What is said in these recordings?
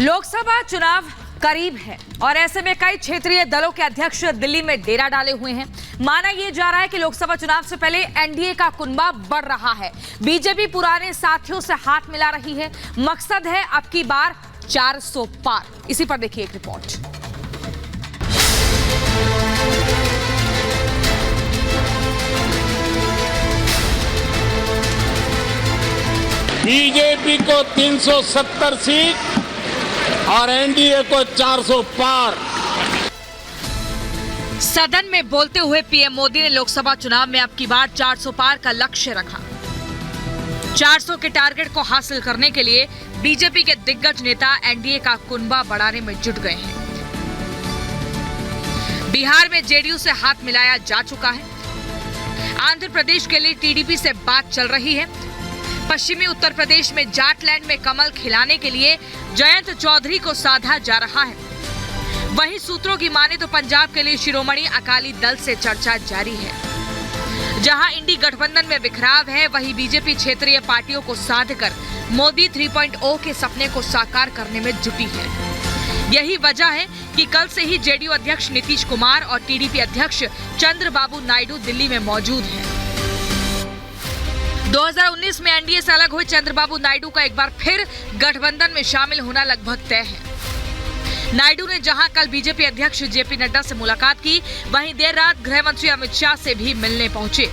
लोकसभा चुनाव करीब है और ऐसे में कई क्षेत्रीय दलों के अध्यक्ष दिल्ली में डेरा डाले हुए हैं। माना यह जा रहा है कि लोकसभा चुनाव से पहले एनडीए का कुनबा बढ़ रहा है। बीजेपी पुराने साथियों से हाथ मिला रही है। मकसद है अब की बार 400 पार। इसी पर देखिए एक रिपोर्ट। बीजेपी को 370 सीट और एनडीए को 400 पार। सदन में बोलते हुए पीएम मोदी ने लोकसभा चुनाव में अब की बार 400 पार का लक्ष्य रखा। 400 के टारगेट को हासिल करने के लिए बीजेपी के दिग्गज नेता एनडीए का कुनबा बढ़ाने में जुट गए हैं। बिहार में जेडीयू से हाथ मिलाया जा चुका है। आंध्र प्रदेश के लिए टीडीपी से बात चल रही है। पश्चिमी उत्तर प्रदेश में जाटलैंड में कमल खिलाने के लिए जयंत चौधरी को साधा जा रहा है। वहीं सूत्रों की माने तो पंजाब के लिए शिरोमणि अकाली दल से चर्चा जारी है। जहां इंडी गठबंधन में बिखराव है, वहीं बीजेपी क्षेत्रीय पार्टियों को साधकर मोदी 3.0 के सपने को साकार करने में जुटी है। यही वजह है कि कल से ही जेडीयू अध्यक्ष नीतीश कुमार और टीडीपी अध्यक्ष चंद्रबाबू नायडू दिल्ली में मौजूद हैं। 2019 में एनडीए से अलग हुए चंद्रबाबू नायडू का एक बार फिर गठबंधन में शामिल होना लगभग तय है। नायडू ने जहां कल बीजेपी अध्यक्ष जेपी नड्डा से मुलाकात की, वहीं देर रात गृह मंत्री अमित शाह से भी मिलने पहुंचे।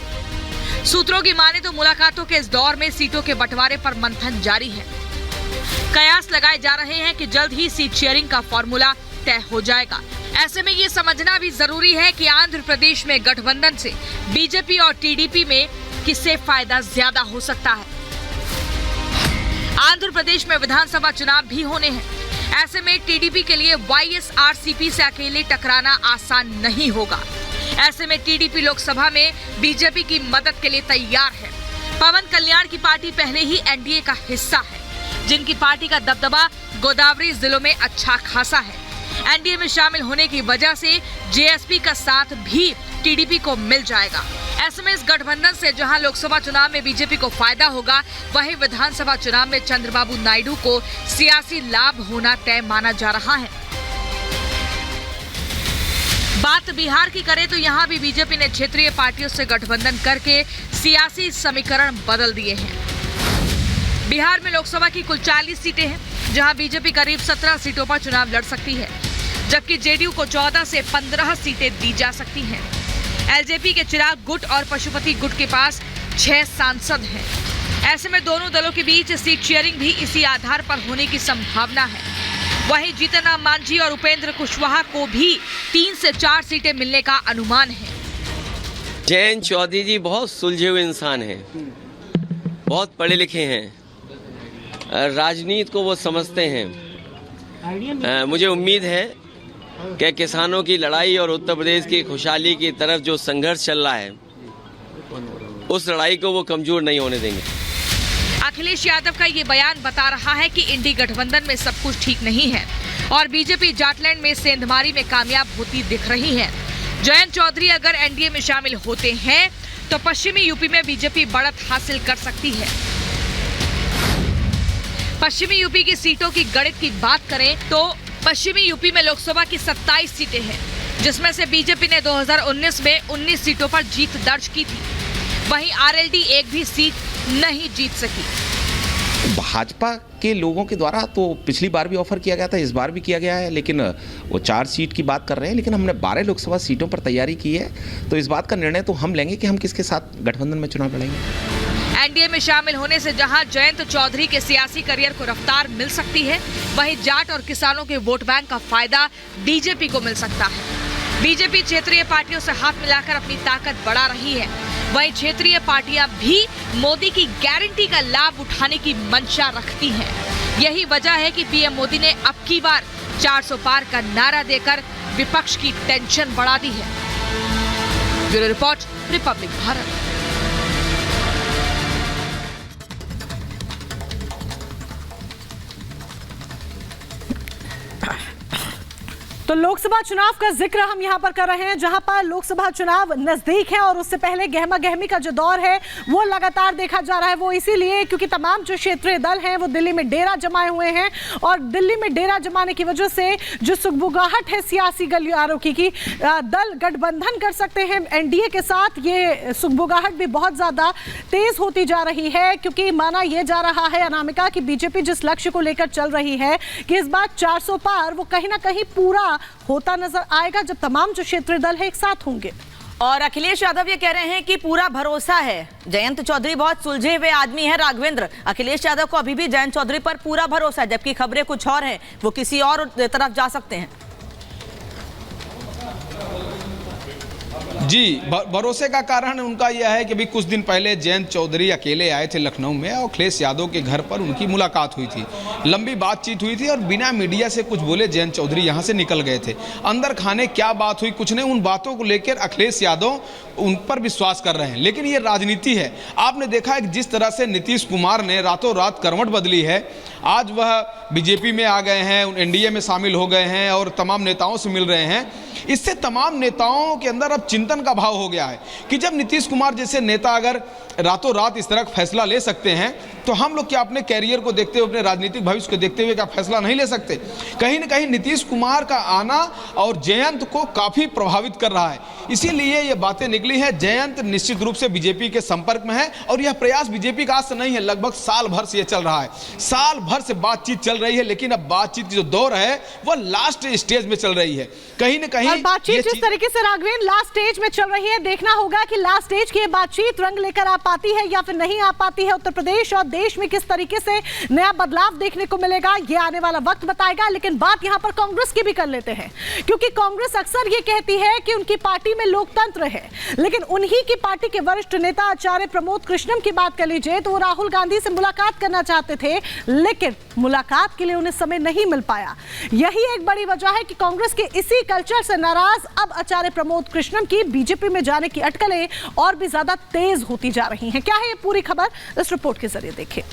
सूत्रों की माने तो मुलाकातों के इस दौर में सीटों के बंटवारे पर मंथन जारी है। कयास लगाए जा रहे हैं कि जल्द ही सीट शेयरिंग का फॉर्मूला तय हो जाएगा। ऐसे में ये समझना भी जरूरी है कि आंध्र प्रदेश में गठबंधन से बीजेपी और टीडीपी में किससे फायदा ज्यादा हो सकता है। आंध्र प्रदेश में विधानसभा चुनाव भी होने हैं। ऐसे में टीडीपी के लिए वाईएसआरसीपी से अकेले टकराना आसान नहीं होगा। ऐसे में टीडीपी लोकसभा में बीजेपी की मदद के लिए तैयार है। पवन कल्याण की पार्टी पहले ही एनडीए का हिस्सा है, जिनकी पार्टी का दबदबा गोदावरी जिलों में अच्छा खासा है। एनडीए में शामिल होने की वजह से जेएसपी का साथ भी टीडीपी को मिल जाएगा। ऐसे में इस गठबंधन से जहां लोकसभा चुनाव में बीजेपी को फायदा होगा, वहीं विधानसभा चुनाव में चंद्रबाबू नायडू को सियासी लाभ होना तय माना जा रहा है। बात बिहार की करें तो यहां भी बीजेपी ने क्षेत्रीय पार्टियों से गठबंधन करके सियासी समीकरण बदल दिए हैं। बिहार में लोकसभा की कुल 40 सीटें हैं, जहां बीजेपी करीब 17 सीटों पर चुनाव लड़ सकती है, जबकि जेडीयू को 14 से 15 सीटें दी जा सकती हैं। एलजेपी के चिराग गुट और पशुपति गुट के पास 6 सांसद हैं। ऐसे में दोनों दलों के बीच सीट शेयरिंग भी इसी आधार पर होने की संभावना है। वहीं जीतन राम मांझी और उपेंद्र कुशवाहा को भी 3 से 4 सीटें मिलने का अनुमान है। जयंत चौधरी जी बहुत सुलझे हुए इंसान हैं, बहुत पढ़े लिखे हैं, राजनीति को वो समझते हैं। मुझे उम्मीद है कि किसानों की लड़ाई और उत्तर प्रदेश की खुशहाली की तरफ जो संघर्ष चल रहा है, उस लड़ाई को वो कमजोर नहीं होने देंगे। अखिलेश यादव का ये बयान बता रहा है कि इंडी गठबंधन में सब कुछ ठीक नहीं है और बीजेपी जाटलैंड में सेंधमारी में कामयाब होती दिख रही है। जयंत चौधरी अगर एनडीए में शामिल होते हैं तो पश्चिमी यूपी में बीजेपी बढ़त हासिल कर सकती है। पश्चिमी यूपी की सीटों की गणित की बात करें तो पश्चिमी यूपी में लोकसभा की 27 सीटें हैं, जिसमें से बीजेपी ने 2019 में 19 सीटों पर जीत दर्ज की थी। वहीं आरएलडी एक भी सीट नहीं जीत सकी। भाजपा के लोगों के द्वारा तो पिछली बार भी ऑफर किया गया था, इस बार भी किया गया है, लेकिन वो 4 सीट की बात कर रहे हैं। लेकिन हमने 12 लोकसभा सीटों पर तैयारी की है, तो इस बात का निर्णय तो हम लेंगे कि हम किसके साथ गठबंधन में चुनाव लड़ेंगे। एनडीए में शामिल होने से जहां जयंत चौधरी के सियासी करियर को रफ्तार मिल सकती है, वहीं जाट और किसानों के वोट बैंक का फायदा बीजेपी को मिल सकता है। बीजेपी क्षेत्रीय पार्टियों से हाथ मिलाकर अपनी ताकत बढ़ा रही है। वहीं क्षेत्रीय पार्टियां भी मोदी की गारंटी का लाभ उठाने की मंशा रखती हैं। यही वजह है कि पीएम मोदी ने अब की बार 400 पार का नारा देकर विपक्ष की टेंशन बढ़ा दी है। Bureau report, Republic Bharat. तो लोकसभा चुनाव का जिक्र हम यहां पर कर रहे हैं, जहां पर लोकसभा चुनाव नजदीक है और उससे पहले गहमा गहमी का जो दौर है वो लगातार देखा जा रहा है। वो इसीलिए क्योंकि तमाम जो क्षेत्रीय दल हैं वो दिल्ली में डेरा जमाए हुए हैं और दिल्ली में डेरा जमाने की वजह से जो सुगबुगाहट है सियासी गलियारों की दल गठबंधन कर सकते हैं एनडीए के साथ, ये सुगबुगाहट भी बहुत ज्यादा तेज होती जा रही है। क्योंकि माना यह जा रहा है अनामिका कि बीजेपी जिस लक्ष्य को लेकर चल रही है कि इस बार 400 पार, वो कहीं ना कहीं पूरा होता नजर आएगा जब तमाम जो क्षेत्रीय दल है एक साथ होंगे। और अखिलेश यादव ये कह रहे हैं कि पूरा भरोसा है। जयंत चौधरी बहुत सुलझे हुए आदमी है राघवेंद्र, अखिलेश यादव को अभी भी जयंत चौधरी पर पूरा भरोसा है, जबकि खबरें कुछ और हैं, वो किसी और तरफ जा सकते हैं। जी, भरोसे का कारण उनका यह है कि अभी कुछ दिन पहले जयंत चौधरी अकेले आए थे लखनऊ में और अखिलेश यादव के घर पर उनकी मुलाकात हुई थी, लंबी बातचीत हुई थी और बिना मीडिया से कुछ बोले जयंत चौधरी यहां से निकल गए थे। अंदर खाने क्या बात हुई कुछ नहीं, उन बातों को लेकर अखिलेश यादव उन पर विश्वास कर रहे हैं। लेकिन ये राजनीति है। आपने देखा है कि जिस तरह से नीतीश कुमार ने रातों रात करवट बदली है, आज वह बीजेपी में आ गए हैं, एनडीए में शामिल हो गए हैं और तमाम नेताओं से मिल रहे हैं। इससे तमाम नेताओं के अंदर अब चिंतन का भाव हो गया है कि जब नीतीश कुमार जैसे नेता अगर रातों रात इस तरह फैसला ले सकते हैं तो हम लोग क्या अपने कैरियर को देखते हुए, अपने राजनीतिक भविष्य को देखते हुए क्या फैसला नहीं ले सकते? कहीं ना कहीं नीतीश कुमार का आना और जयंत को काफी प्रभावित कर रहा है, इसीलिए ये बातें निकली है। जयंत निश्चित रूप से बीजेपी के संपर्क में है और यह प्रयास बीजेपी का आज से नहीं है, लगभग साल भर से यह चल रहा है। साल भर से बातचीत चल रही है, लेकिन अब बातचीत की जो दौर है वह लास्ट स्टेज में चल रही है। कहीं ना कहीं बातचीत जिस तरीके से राघवेंद्र लास्ट स्टेज में चल रही है, देखना होगा कि लास्ट स्टेज की बातचीत रंग लेकर आ पाती है या फिर नहीं आ पाती है। उत्तर प्रदेश और देश में किस तरीके से नया बदलाव देखने को मिलेगा ये आने वाला वक्त बताएगा। लेकिन बात यहां पर कांग्रेस की भी कर लेते हैं, क्योंकि कांग्रेस अक्सर ये कहती है कि उनकी पार्टी में लोकतंत्र है, लेकिन उन्हीं की पार्टी के वरिष्ठ नेता आचार्य प्रमोद कृष्णम की बात कर लीजिए तो वो राहुल गांधी से मुलाकात करना चाहते थे, लेकिन मुलाकात के लिए उन्हें समय नहीं मिल पाया। यही एक बड़ी वजह है कि कांग्रेस के इसी कल्चर से नाराज अब आचार्य प्रमोद कृष्णम की बीजेपी में जाने की अटकलें और भी ज्यादा तेज होती जा रही हैं। क्या है ये पूरी खबर, इस रिपोर्ट के जरिए देखिए।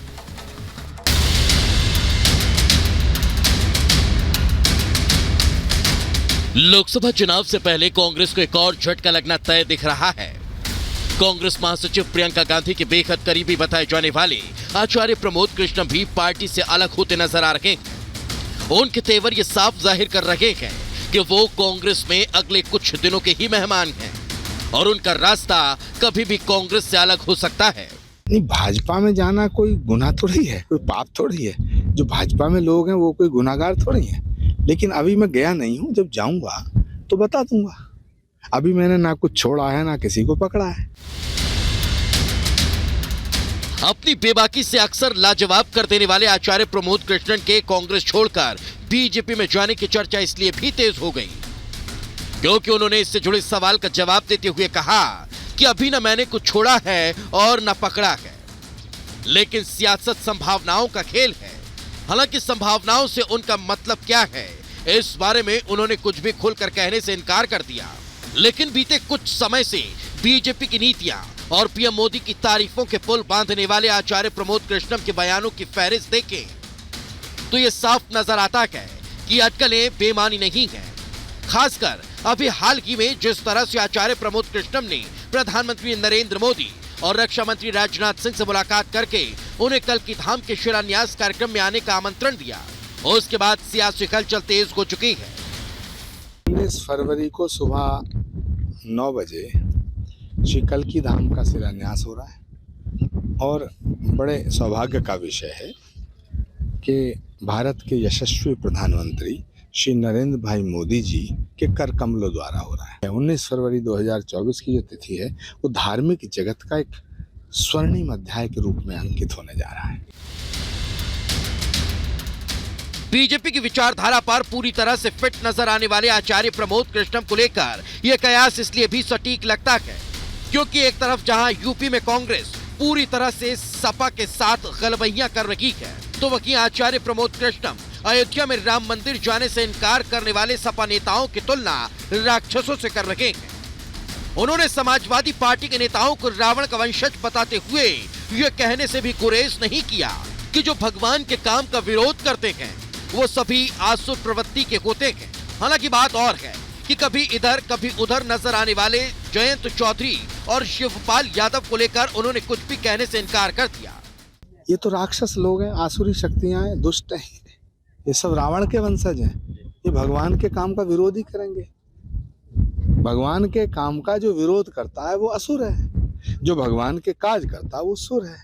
लोकसभा चुनाव से पहले कांग्रेस को एक और झटका लगना तय दिख रहा है। कांग्रेस महासचिव प्रियंका गांधी के बेहद करीबी बताए जाने वाले आचार्य प्रमोद कृष्णम भी पार्टी से अलग होते नजर आ रहे हैं। उनके तेवर ये साफ जाहिर कर रहे हैं कि वो कांग्रेस में अगले कुछ दिनों के ही मेहमान हैं और उनका रास्ता कभी भी कांग्रेस से अलग हो सकता है। नहीं, भाजपा में जाना कोई गुनाह थोड़ी है, कोई पाप थोड़ी है। जो भाजपा में लोग हैं वो कोई गुनाहगार थोड़ी है। लेकिन अभी मैं गया नहीं हूं, जब जाऊंगा तो बता दूंगा। अभी मैंने ना कुछ छोड़ा है ना किसी को पकड़ा है। अपनी बेबाकी से अक्सर लाजवाब कर देने वाले आचार्य प्रमोद कृष्णन के कांग्रेस छोड़कर बीजेपी में जाने की चर्चा इसलिए भी तेज हो गई क्योंकि उन्होंने इससे जुड़े सवाल का जवाब देते हुए कहा कि अभी न मैंने कुछ छोड़ा है और न पकड़ा है, लेकिन सियासत संभावनाओं का खेल है। हालांकि संभावनाओं से उनका मतलब क्या है, इस बारे में उन्होंने कुछ भी खुलकर कहने से इनकार कर दिया। लेकिन बीते कुछ समय से बीजेपी की नीतियां और पीएम मोदी की तारीफों के पुल बांधने वाले आचार्य प्रमोद कृष्णम के बयानों की फहरिस्त देखें तो ये साफ नजर आता है कि अटकलें बेमानी नहीं है। खासकर अभी हाल ही में जिस तरह से आचार्य प्रमोद कृष्णम ने प्रधानमंत्री नरेंद्र मोदी और रक्षा मंत्री राजनाथ सिंह से मुलाकात करके उन्हें कल की धाम के शिलान्यास कार्यक्रम में आने का आमंत्रण दिया, उसके बाद सियासी हलचल तेज हो चुकी है। 19 फरवरी को सुबह 9 बजे श्री कल की धाम का शिलान्यास हो रहा है और बड़े सौभाग्य का विषय है कि भारत के यशस्वी प्रधानमंत्री श्री नरेंद्र भाई मोदी जी के कर कमलों द्वारा हो रहा है। 19 फरवरी 2024 की जो तिथि है वो धार्मिक जगत का एक स्वर्णिम अध्याय के रूप में अंकित होने जा रहा है। बीजेपी की विचारधारा पर पूरी तरह से फिट नजर आने वाले आचार्य प्रमोद कृष्णम को लेकर यह कयास इसलिए भी सटीक लगता है क्योंकि एक तरफ जहां यूपी में कांग्रेस पूरी तरह से सपा के साथ गलबैयां कर रही है, तो वहीं आचार्य प्रमोद कृष्णम अयोध्या में राम मंदिर जाने से इनकार करने वाले सपा नेताओं की तुलना राक्षसों से कर रहे हैं। उन्होंने समाजवादी पार्टी के नेताओं को रावण का वंशज बताते हुए ये कहने से भी गुरेज नहीं किया कि जो भगवान के काम का विरोध करते हैं वो सभी आसुर प्रवृत्ति के होते हैं हालांकि बात और है कि कभी इधर कभी उधर नजर आने वाले जयंत चौधरी और शिवपाल यादव को लेकर उन्होंने कुछ भी कहने से इनकार कर दिया। ये तो राक्षस लोग हैं, आसुरी शक्तियां हैं, दुष्ट हैं, ये सब रावण के वंशज हैं। ये भगवान के काम का विरोध ही करेंगे। भगवान के काम का जो विरोध करता है वो असुर है, जो भगवान के काज करता है वो सुर है।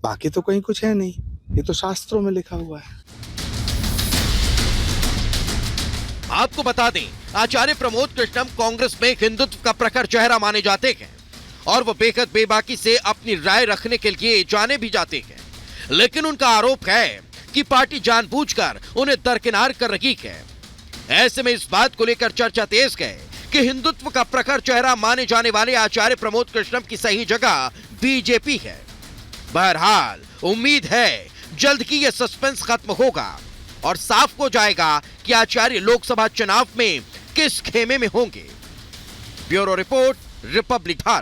बाकी तो कहीं कुछ है नहीं, ये तो शास्त्रों में लिखा हुआ है। आपको बता दें, आचार्य प्रमोद कृष्णम कांग्रेस में हिंदुत्व का प्रखर चेहरा माने जाते हैं और वो बेहद बेबाकी से अपनी राय रखने के लिए जाने भी जाते हैं। लेकिन उनका आरोप है कि पार्टी जानबूझकर उन्हें दरकिनार कर रही है। ऐसे में इस बात को लेकर चर्चा तेज है कि हिंदुत्व का प्रखर चेहरा माने जाने वाले आचार्य प्रमोद कृष्णम की सही जगह बीजेपी है। बहरहाल उम्मीद है जल्द ही यह सस्पेंस खत्म होगा और साफ हो जाएगा कि आचार्य लोकसभा चुनाव में किस खेमे में होंगे। Bureau report, Republic Bharat.